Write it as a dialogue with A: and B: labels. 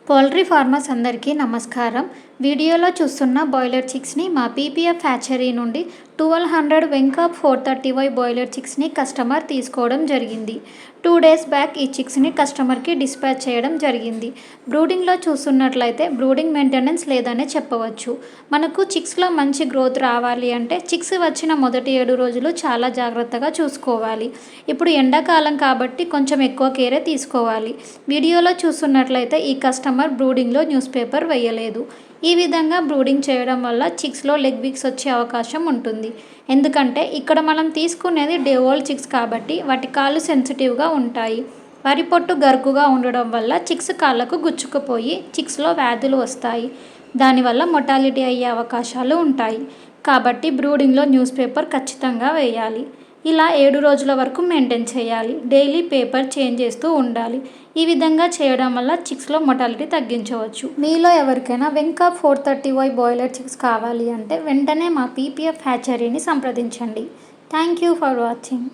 A: Poultry farmers అందరికీ నమస్కారం. వీడియోలో చూస్తున్న బాయిలర్ చిక్స్ని మా పీపీఎఫ్ హ్యాచరీ నుండి 1200 వెంకాప్ 430Y బాయిలర్ చిక్స్ని కస్టమర్ తీసుకోవడం జరిగింది. 2 డేస్ బ్యాక్ ఈ చిక్స్ని కస్టమర్కి డిస్పాచ్ చేయడం జరిగింది. బ్రూడింగ్లో చూస్తున్నట్లయితే బ్రూడింగ్ మెయింటెనెన్స్ లేదనే చెప్పవచ్చు. మనకు చిక్స్లో మంచి గ్రోత్ రావాలి అంటే చిక్స్ వచ్చిన మొదటి 7 రోజులు చాలా జాగ్రత్తగా చూసుకోవాలి. ఇప్పుడు ఎండాకాలం కాబట్టి కొంచెం ఎక్కువ కేరే తీసుకోవాలి. వీడియోలో చూస్తున్నట్లయితే ఈ కస్టమర్ బ్రూడింగ్లో న్యూస్ పేపర్ వేయలేదు. ఈ విధంగా బ్రూడింగ్ చేయడం వల్ల చిక్స్లో లెగ్ వీక్స్ వచ్చే అవకాశం ఉంటుంది. ఎందుకంటే ఇక్కడ మనం తీసుకునేది డే ఓల్డ్ చిక్స్ కాబట్టి వాటి కాళ్ళు సెన్సిటివ్గా ఉంటాయి. వరి పొట్టు గరుకుగా ఉండడం వల్ల చిక్స్ కాళ్ళకు గుచ్చుకుపోయి చిక్స్లో వ్యాధులు వస్తాయి. దానివల్ల మొటాలిటీ అయ్యే అవకాశాలు ఉంటాయి. కాబట్టి బ్రూడింగ్లో న్యూస్ పేపర్ ఖచ్చితంగా వేయాలి. ఇలా 7 రోజుల వరకు మెయింటైన్ చేయాలి. డైలీ పేపర్ చేంజ్ చేస్తూ ఉండాలి. ఈ విధంగా చేయడం వల్ల చిక్స్లో మొటాలిటీ తగ్గించవచ్చు. మీలో ఎవరికైనా వెంకాప్ 430Y బాయిలర్ చిక్స్ కావాలి అంటే వెంటనే మా పీపీఎఫ్ హ్యాచరీని సంప్రదించండి. Thank you for watching.